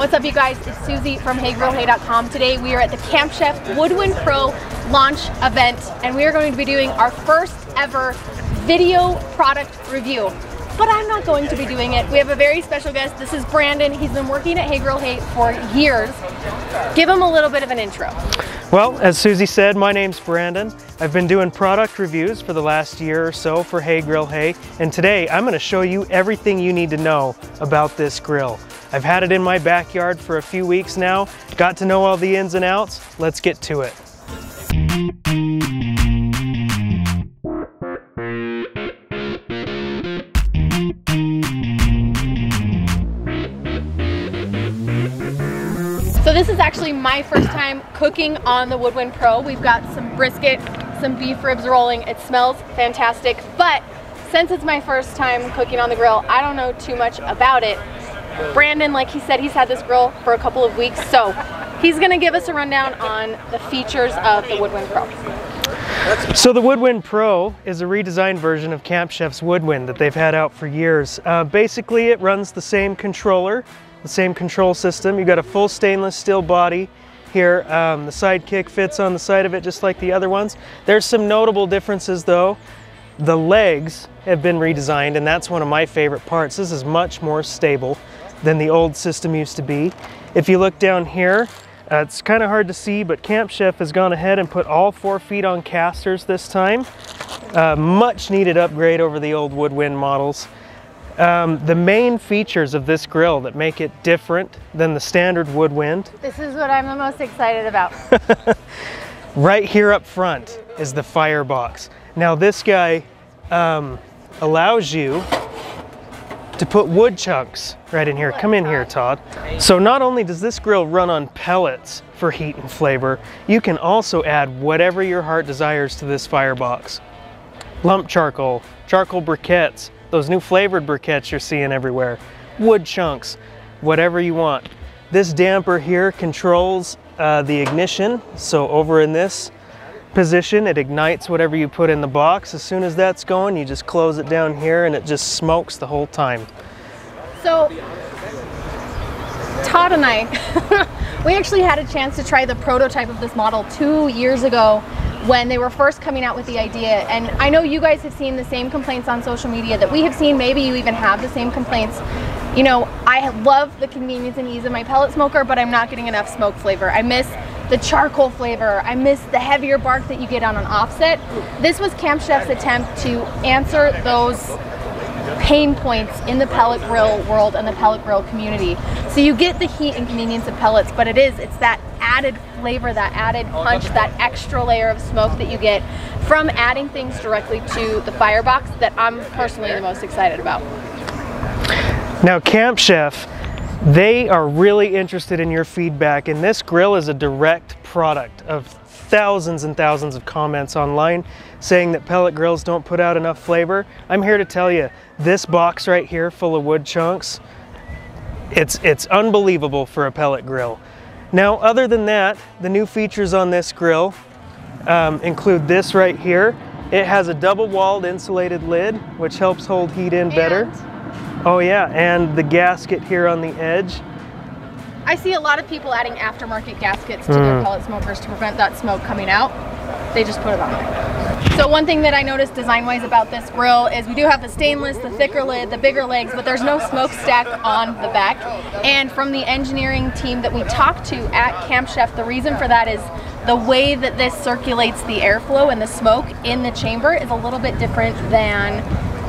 What's up, you guys? It's Susie from HeyGrillHey.com. Today we are at the Camp Chef Woodwind Pro launch event, and we are going to be doing our first ever video product review. But I'm not going to be doing it. We have a very special guest. This is Brandon. He's been working at Hey Grill Hey for years. Give him a little bit of an intro. Well, as Susie said, my name's Brandon. I've been doing product reviews for the last year or so for Hey Grill Hey, and today I'm going to show you everything you need to know about this grill. I've had it in my backyard for a few weeks now, got to know all the ins and outs. Let's get to it. So this is actually my first time cooking on the Woodwind Pro. We've got some brisket, some beef ribs rolling. It smells fantastic, but since it's my first time cooking on the grill, I don't know too much about it. Brandon, like he said, he's had this grill for a couple of weeks, so he's gonna give us a rundown on the features of the Woodwind Pro. So the Woodwind Pro is a redesigned version of Camp Chef's Woodwind that they've had out for years. Basically, it runs the same controller, the same control system. You've got a full stainless steel body here. The sidekick fits on the side of it just like the other ones. There's some notable differences though. The legs have been redesigned, and that's one of my favorite parts. This is much more stable than the old system used to be. If you look down here, it's kind of hard to see, but Camp Chef has gone ahead and put all 4 feet on casters this time. Much needed upgrade over the old Woodwind models. The main features of this grill that make it different than the standard Woodwind. This is what I'm the most excited about. Right here up front is the Firebox. Now this guy allows you to put wood chunks right in here. Come in here, Todd. So not only does this grill run on pellets for heat and flavor, you can also add whatever your heart desires to this Firebox. Lump charcoal, charcoal briquettes, those new flavored briquettes you're seeing everywhere, wood chunks, whatever you want. This damper here controls the ignition. So over in this position, it ignites whatever you put in the box. As soon as that's going, you just close it down here and it just smokes the whole time. So Todd and I, we actually had a chance to try the prototype of this model 2 years ago when they were first coming out with the idea. And I know you guys have seen the same complaints on social media that we have seen. Maybe you even have the same complaints. You know, I love the convenience and ease of my pellet smoker, but I'm not getting enough smoke flavor. I miss the charcoal flavor. I miss the heavier bark that you get on an offset. This was Camp Chef's attempt to answer those pain points in the pellet grill world and the pellet grill community. So you get the heat and convenience of pellets, but it's that added flavor, that added punch, that extra layer of smoke that you get from adding things directly to the Firebox that I'm personally the most excited about. Now Camp Chef, they are really interested in your feedback, and this grill is a direct product of thousands and thousands of comments online saying that pellet grills don't put out enough flavor. I'm here to tell you, this box right here full of wood chunks, it's unbelievable for a pellet grill. Now, other than that, the new features on this grill include this right here. It has a double-walled insulated lid, which helps hold heat in better. Oh yeah, and the gasket here on the edge. I see a lot of people adding aftermarket gaskets to their pellet smokers to prevent that smoke coming out. They just put it on there. So one thing that I noticed design-wise about this grill is we do have the stainless, the thicker lid, the bigger legs, but there's no smokestack on the back. And from the engineering team that we talked to at Camp Chef, the reason for that is the way that this circulates the airflow and the smoke in the chamber is a little bit different than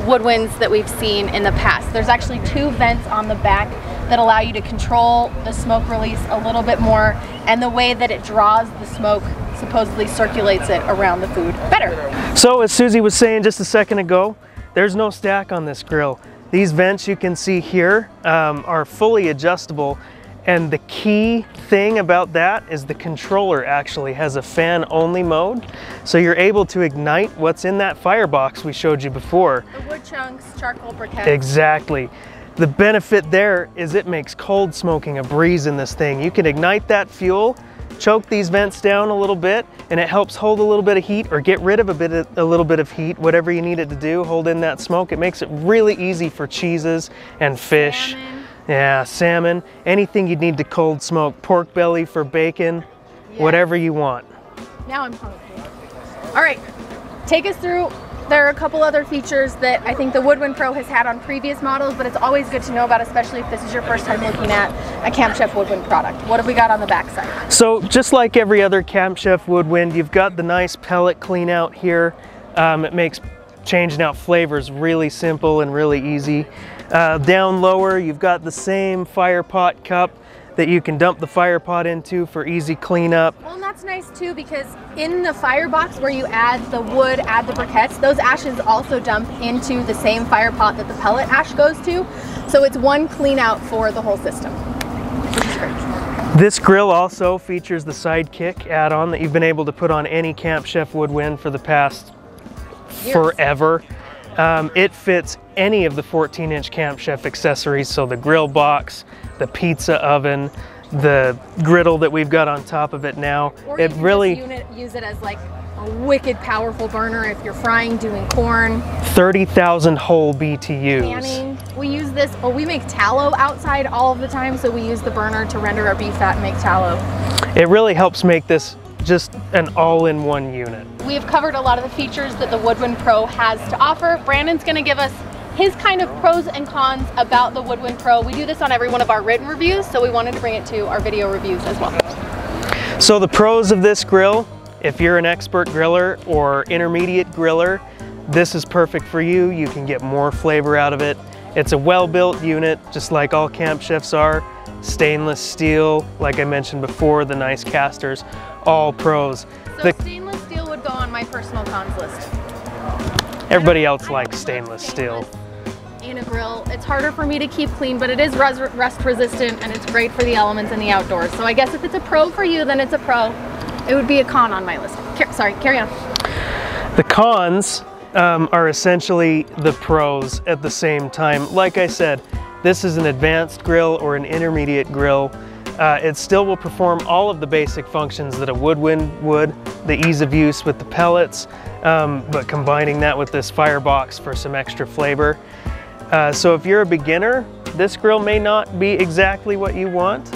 Woodwinds that we've seen in the past. There's actually 2 vents on the back that allow you to control the smoke release a little bit more, and the way that it draws the smoke supposedly circulates it around the food better. So as Susie was saying just a second ago, there's no stack on this grill. These vents you can see here are fully adjustable, and the key thing about that is the controller actually has a fan-only mode, so you're able to ignite what's in that Firebox we showed you before. The wood chunks, charcoal briquettes. Exactly. The benefit there is it makes cold smoking a breeze in this thing. You can ignite that fuel, choke these vents down a little bit, and it helps hold a little bit of heat or get rid of a little bit of heat, whatever you need it to do, hold in that smoke. It makes it really easy for cheeses and fish. Yeah, salmon, anything you'd need to cold smoke, pork belly for bacon, whatever you want. Now I'm hungry. All right, take us through. There are a couple other features that I think the Woodwind Pro has had on previous models, but it's always good to know about, especially if this is your first time looking at a Camp Chef Woodwind product. What have we got on the back side? So just like every other Camp Chef Woodwind, you've got the nice pellet clean out here. It makes changing out flavors really simple and really easy. Down lower, you've got the same fire pot cup that you can dump the fire pot into for easy cleanup. Well, and that's nice too, because in the Firebox where you add the wood, add the briquettes, those ashes also dump into the same fire pot that the pellet ash goes to. So it's one clean out for the whole system, which is great. This grill also features the Sidekick add-on that you've been able to put on any Camp Chef Woodwind for the past forever. It fits any of the 14-inch Camp Chef accessories, so the grill box, the pizza oven, the griddle that we've got on top of it now. Or you can really use it as like a wicked powerful burner if you're frying, doing corn. 30,000 whole BTUs. Canning. We use this, we make tallow outside all of the time, so we use the burner to render our beef fat and make tallow. It really helps make this just an all-in-one unit. We've covered a lot of the features that the Woodwind Pro has to offer. Brandon's gonna give us his kind of pros and cons about the Woodwind Pro. We do this on every one of our written reviews, so we wanted to bring it to our video reviews as well. So the pros of this grill, if you're an expert griller or intermediate griller, this is perfect for you. You can get more flavor out of it. It's a well-built unit, just like all Camp Chefs are. Stainless steel, like I mentioned before, the nice casters, all pros. So stainless steel would go on my personal cons list. Everybody else likes stainless steel. In a grill, it's harder for me to keep clean, but it is rust resistant and it's great for the elements in the outdoors. So I guess if it's a pro for you, then it's a pro. It would be a con on my list. Sorry, carry on. The cons are essentially the pros at the same time. Like I said, this is an advanced grill or an intermediate grill. It still will perform all of the basic functions that a Woodwind would, the ease of use with the pellets, but combining that with this Firebox for some extra flavor. So if you're a beginner, this grill may not be exactly what you want.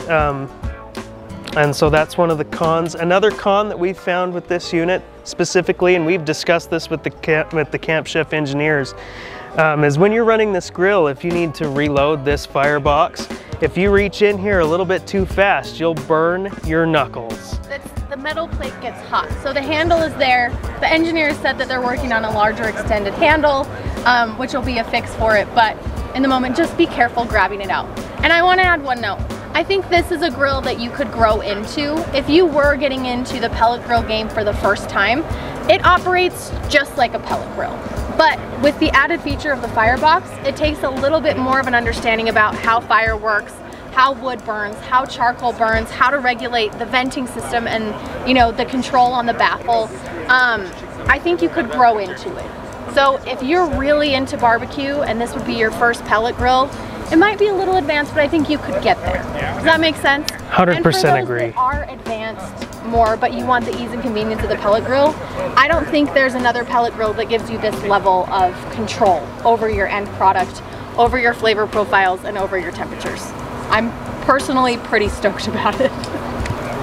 And so that's one of the cons. Another con that we've found with this unit specifically, and we've discussed this with the Camp Chef engineers, is when you're running this grill, if you need to reload this Firebox, if you reach in here a little bit too fast, you'll burn your knuckles. The metal plate gets hot. So the handle is there. The engineers said that they're working on a larger extended handle, which will be a fix for it. But in the moment, just be careful grabbing it out. And I want to add one note. I think this is a grill that you could grow into. If you were getting into the pellet grill game for the first time, it operates just like a pellet grill. But with the added feature of the Firebox, it takes a little bit more of an understanding about how fire works, how wood burns, how charcoal burns, how to regulate the venting system and, you know, the control on the baffle. I think you could grow into it. So if you're really into barbecue and this would be your first pellet grill, it might be a little advanced, but I think you could get there. Does that make sense? 100% agree. That are advanced more, but you want the ease and convenience of the pellet grill, I don't think there's another pellet grill that gives you this level of control over your end product, over your flavor profiles, and over your temperatures. I'm personally pretty stoked about it.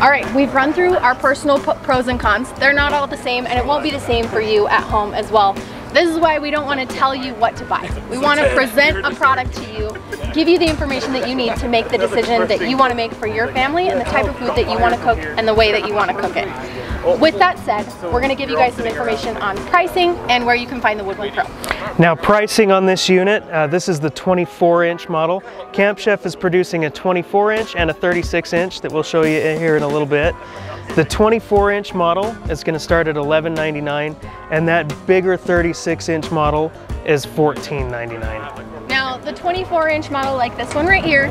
All right, we've run through our personal pros and cons. They're not all the same, and it won't be the same for you at home as well. This is why we don't want to tell you what to buy. We want to present a product to you, give you the information that you need to make the decision that you want to make for your family and the type of food that you want to cook and the way that you want to cook it. With that said, we're going to give you guys some information on pricing and where you can find the Woodwind Pro. Now, pricing on this unit, this is the 24-inch model. Camp Chef is producing a 24-inch and a 36-inch that we'll show you here in a little bit. The 24-inch model is going to start at $11.99, and that bigger 36-inch model is $14.99. Now, the 24-inch model, like this one right here,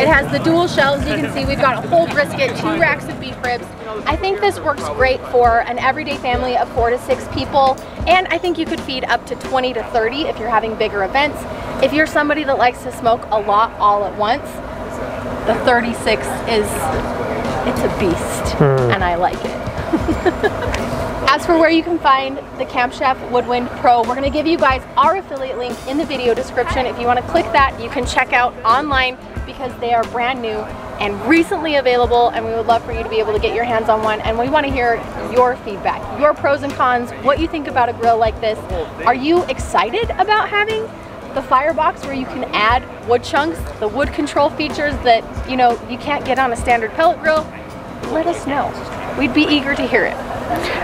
it has the dual shelves. You can see we've got a whole brisket, 2 racks of beef ribs. I think this works great for an everyday family of 4 to 6 people, and I think you could feed up to 20 to 30 if you're having bigger events. If you're somebody that likes to smoke a lot all at once, the 36 it's a beast, and I like it. As for where you can find the Camp Chef Woodwind Pro, we're going to give you guys our affiliate link in the video description. If you want to click that, you can check out online because they are brand new and recently available, and we would love for you to be able to get your hands on one. And we want to hear your feedback, your pros and cons, what you think about a grill like this. Are you excited about having the Firebox where you can add wood chunks, the wood control features that you can't get on a standard pellet grill? Let us know. We'd be eager to hear it.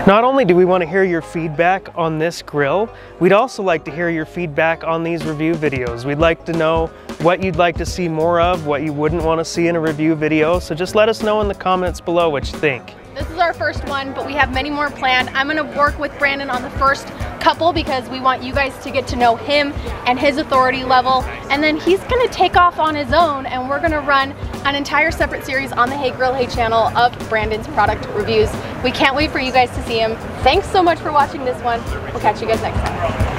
Not only do we want to hear your feedback on this grill, we'd also like to hear your feedback on these review videos. We'd like to know what you'd like to see more of, what you wouldn't want to see in a review video, so just let us know in the comments below what you think. This is our first one, but we have many more planned. I'm going to work with Brandon on the first couple because we want you guys to get to know him and his authority level, and then he's going to take off on his own, and we're going to run an entire separate series on the Hey Grill Hey channel of Brandon's product reviews. We can't wait for you guys to see him. Thanks so much for watching this one. We'll catch you guys next time.